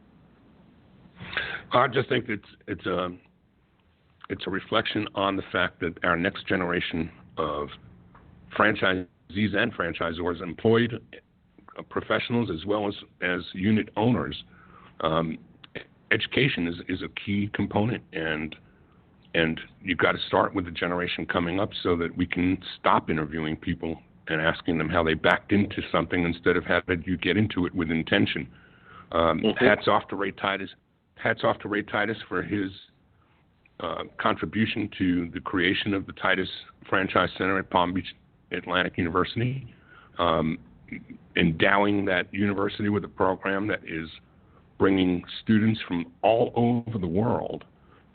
I just think it's a reflection on the fact that our next generation of franchisees and franchisors, employed professionals as well as unit owners, education is a key component, and you've got to start with the generation coming up so that we can stop interviewing people and asking them how they backed into something instead of how did you get into it with intention. Hats off to Ray Titus. Hats off to Ray Titus for his contribution to the creation of the Titus Franchise Center at Palm Beach Atlantic University, endowing that university with a program that is bringing students from all over the world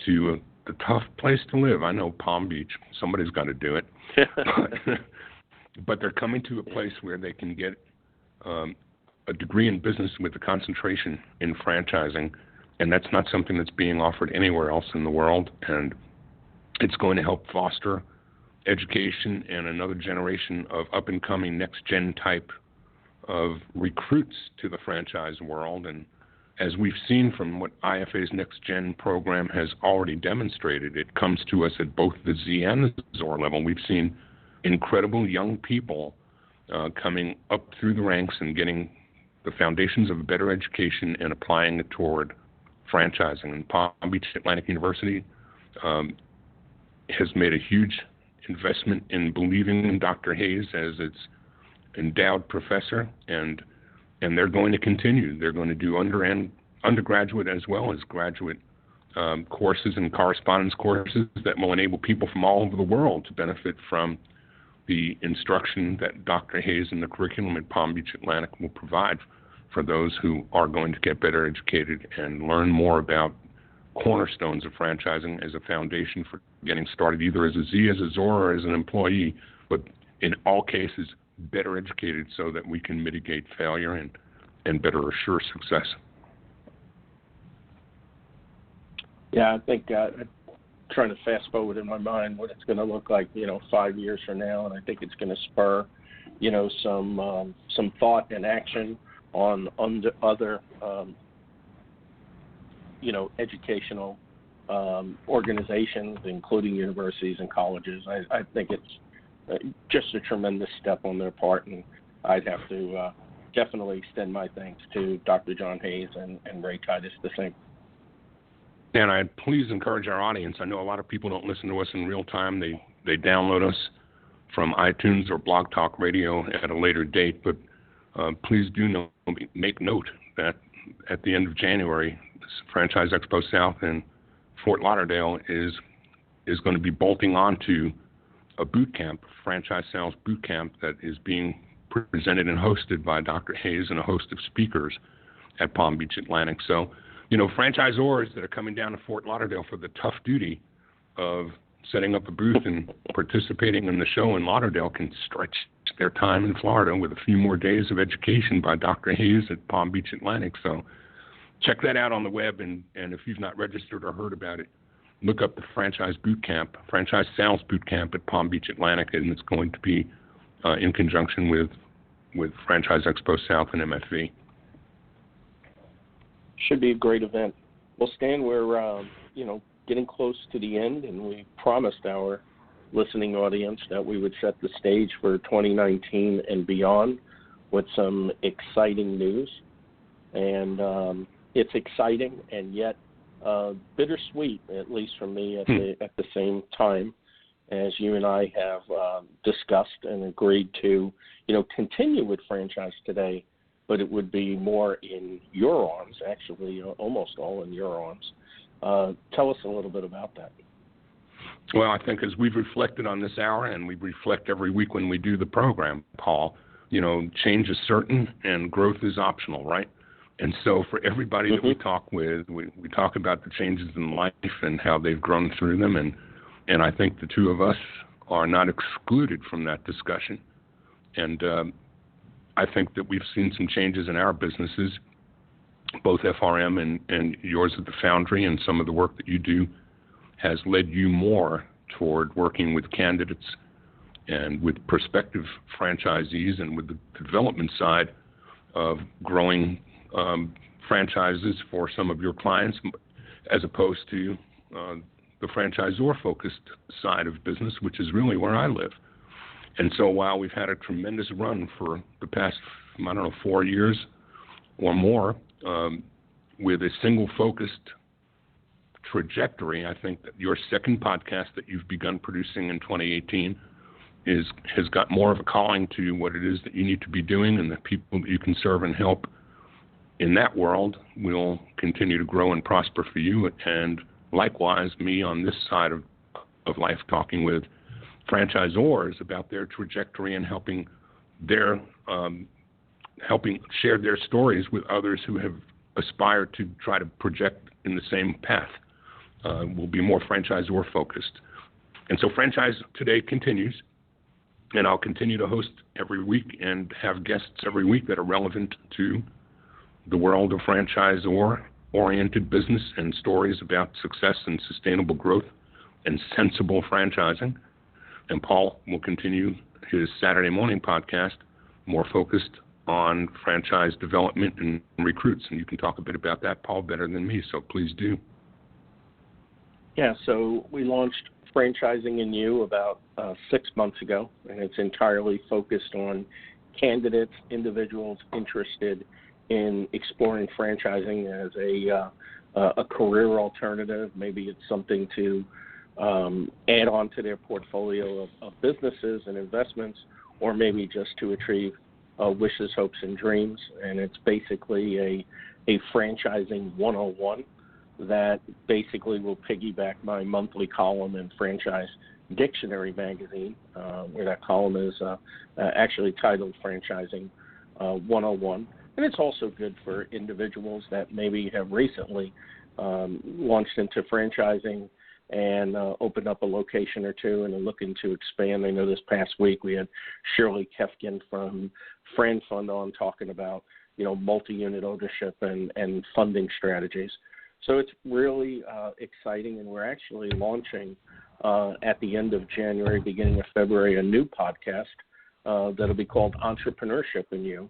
to the tough place to live. I know Palm Beach, somebody's got to do it. But they're coming to a place where they can get a degree in business with a concentration in franchising, and that's not something that's being offered anywhere else in the world. And it's going to help foster education and another generation of up-and-coming next-gen type of recruits to the franchise world. And as we've seen from what IFA's Next Gen program has already demonstrated, it comes to us at both the Z and the ZOR level. We've seen incredible young people coming up through the ranks and getting the foundations of a better education and applying it toward franchising. And Palm Beach Atlantic University has made a huge investment in believing in Dr. Hayes as its endowed professor, and they're going to continue. They're going to do undergraduate as well as graduate courses and correspondence courses that will enable people from all over the world to benefit from the instruction that Dr. Hayes and the curriculum at Palm Beach Atlantic will provide for those who are going to get better educated and learn more about cornerstones of franchising as a foundation for getting started, either as a Z, as a ZOR, or as an employee, but in all cases, better educated so that we can mitigate failure and better assure success. Yeah, I think trying to fast forward in my mind what it's going to look like, 5 years from now, and I think it's going to spur, some thought and action on other, educational organizations, including universities and colleges. I think it's just a tremendous step on their part, and I'd have to definitely extend my thanks to Dr. John Hayes and Ray Titus the same. And I'd please encourage our audience. I know a lot of people don't listen to us in real time. They download us from iTunes or Blog Talk Radio at a later date, but please do make note that at the end of January, Franchise Expo South in Fort Lauderdale is going to be bolting onto a boot camp, franchise sales boot camp that is being presented and hosted by Dr. Hayes and a host of speakers at Palm Beach Atlantic. So, franchisors that are coming down to Fort Lauderdale for the tough duty of setting up a booth and participating in the show in Lauderdale can stretch their time in Florida with a few more days of education by Dr. Hayes at Palm Beach Atlantic. So check that out on the web, and if you've not registered or heard about it, look up the franchise sales boot camp at Palm Beach Atlantic, and it's going to be in conjunction with Franchise Expo South and MFV. Should be a great event. Well, Stan, we're getting close to the end, and we promised our listening audience that we would set the stage for 2019 and beyond with some exciting news. And it's exciting and yet bittersweet, at least for me, at the same time, as you and I have discussed and agreed to, continue with Franchise Today, but it would be more in your arms, actually, almost all in your arms. Tell us a little bit about that. Well, I think as we've reflected on this hour, and we reflect every week when we do the program, Paul, change is certain and growth is optional, right? And so for everybody that we talk with, we talk about the changes in life and how they've grown through them. And I think the two of us are not excluded from that discussion. And I think that we've seen some changes in our businesses, both FRM and yours at the Foundry, and some of the work that you do has led you more toward working with candidates and with prospective franchisees and with the development side of growing franchises for some of your clients, as opposed to the franchisor-focused side of business, which is really where I live. And so while we've had a tremendous run for the past, 4 years or more, with a single-focused trajectory, I think that your second podcast that you've begun producing in 2018 has got more of a calling to what it is that you need to be doing, and the people that you can serve and help in that world will continue to grow and prosper for you. And likewise, me on this side of life, talking with franchisors about their trajectory and helping share their stories with others who have aspired to try to project in the same path. Will be more franchisor focused. And so Franchise Today continues, and I'll continue to host every week and have guests every week that are relevant to the world of franchisor-oriented business and stories about success and sustainable growth and sensible franchising. And Paul will continue his Saturday morning podcast, more focused on franchise development and recruits. And you can talk a bit about that, Paul, better than me, so please do. Yeah, so we launched Franchising in You about 6 months ago, and it's entirely focused on candidates, individuals interested in exploring franchising as a career alternative. Maybe it's something to add on to their portfolio of businesses and investments, or maybe just to achieve wishes, hopes, and dreams. And it's basically a franchising 101 that basically will piggyback my monthly column in Franchise Dictionary magazine, where that column is actually titled Franchising 101. And it's also good for individuals that maybe have recently launched into franchising and opened up a location or two and are looking to expand. I know this past week we had Shirley Kefkin from Fran Fund on talking about, multi-unit ownership and funding strategies. So it's really exciting, and we're actually launching at the end of January, beginning of February, a new podcast that'll be called Entrepreneurship in You,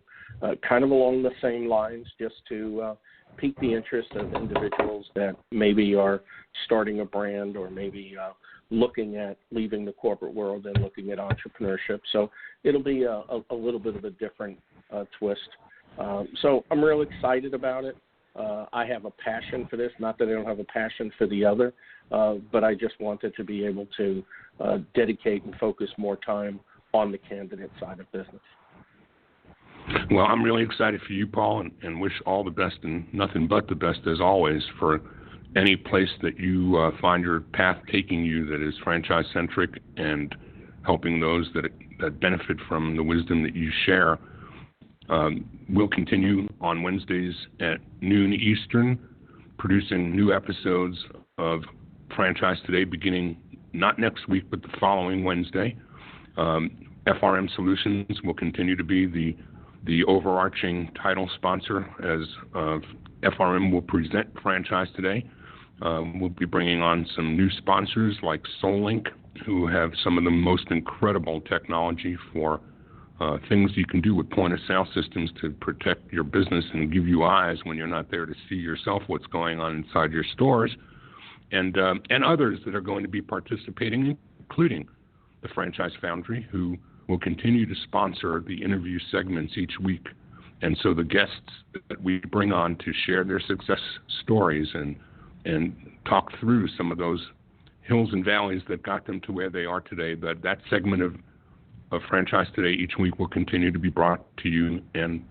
kind of along the same lines, just to pique the interest of individuals that maybe are starting a brand or maybe looking at leaving the corporate world and looking at entrepreneurship. So it'll be a little bit of a different twist. So I'm real excited about it. I have a passion for this, not that I don't have a passion for the other, but I just wanted to be able to dedicate and focus more time on the candidate side of business. Well, I'm really excited for you, Paul, and wish all the best and nothing but the best, as always, for any place that you find your path taking you that is franchise-centric and helping those that benefit from the wisdom that you share. We'll continue on Wednesdays at noon Eastern, producing new episodes of Franchise Today beginning not next week, but the following Wednesday. FRM Solutions will continue to be the overarching title sponsor as FRM will present Franchise Today. We'll be bringing on some new sponsors like SoulLink, who have some of the most incredible technology for things you can do with point-of-sale systems to protect your business and give you eyes when you're not there to see yourself what's going on inside your stores, and others that are going to be participating, including the Franchise Foundry, who will continue to sponsor the interview segments each week. And so the guests that we bring on to share their success stories and talk through some of those hills and valleys that got them to where they are today, that segment of Franchise Today each week will continue to be brought to you and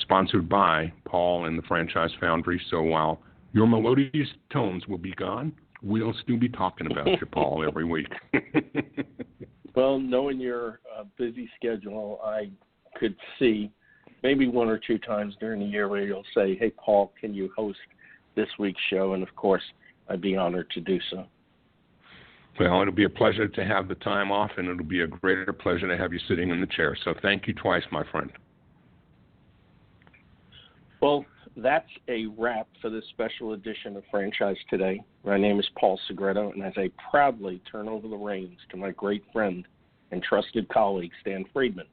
sponsored by Paul and the Franchise Foundry. So while your melodious tones will be gone, we'll still be talking about you, Paul, every week. Well, knowing your busy schedule, I could see maybe one or two times during the year where you'll say, hey, Paul, can you host this week's show? And, of course, I'd be honored to do so. Well, it'll be a pleasure to have the time off, and it'll be a greater pleasure to have you sitting in the chair. So thank you twice, my friend. Well, that's a wrap for this special edition of Franchise Today. My name is Paul Segreto, and as I proudly turn over the reins to my great friend and trusted colleague, Stan Friedman,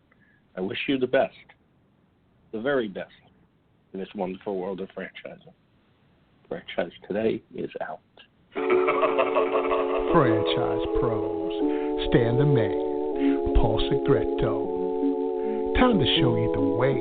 I wish you the best, the very best, in this wonderful world of franchising. Franchise Today is out. Franchise pros, Stan the man, Paul Segreto. Time to show you the way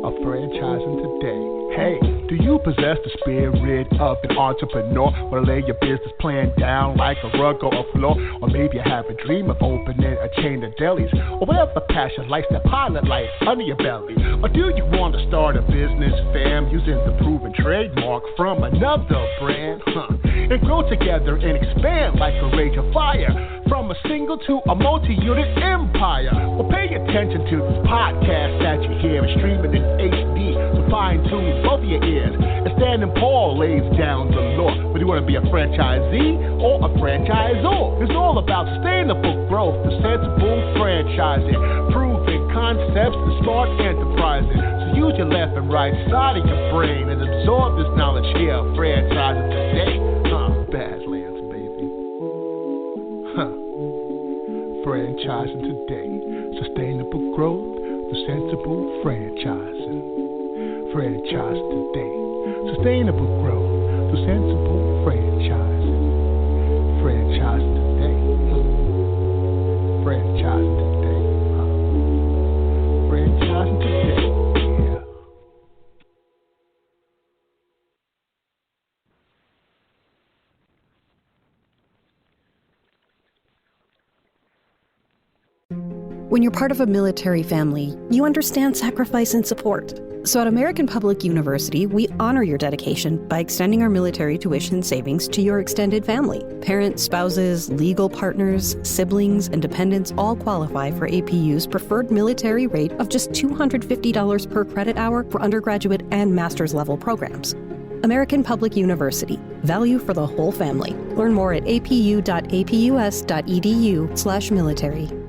of franchising today. Hey, do you possess the spirit of an entrepreneur? Wanna lay your business plan down like a rug or a floor? Or maybe you have a dream of opening a chain of delis, or whatever passion lights that pilot light under your belly. Or do you want to start a business, fam, using the proven trademark from another brand? And grow together and expand like a rage of fire, from a single to a multi-unit empire. Well, pay attention to this podcast that you hear and streaming in HD to fine-tune both of your ears. And Stan and Paul lays down the law. Whether you want to be a franchisee or a franchisor, it's all about sustainable growth, the sensible franchising, proven concepts, the smart enterprising. So use your left and right side of your brain and absorb this knowledge here, franchising today. Badlands, baby. Franchising today. Sustainable growth, the sensible franchising. Franchise today. Sustainable growth, the sensible franchising. Franchise today. Franchising today. Franchising today. Yeah. When you're part of a military family, you understand sacrifice and support. So at American Public University, we honor your dedication by extending our military tuition savings to your extended family. Parents, spouses, legal partners, siblings, and dependents all qualify for APU's preferred military rate of just $250 per credit hour for undergraduate and master's level programs. American Public University. Value for the whole family. Learn more at apu.apus.edu/military.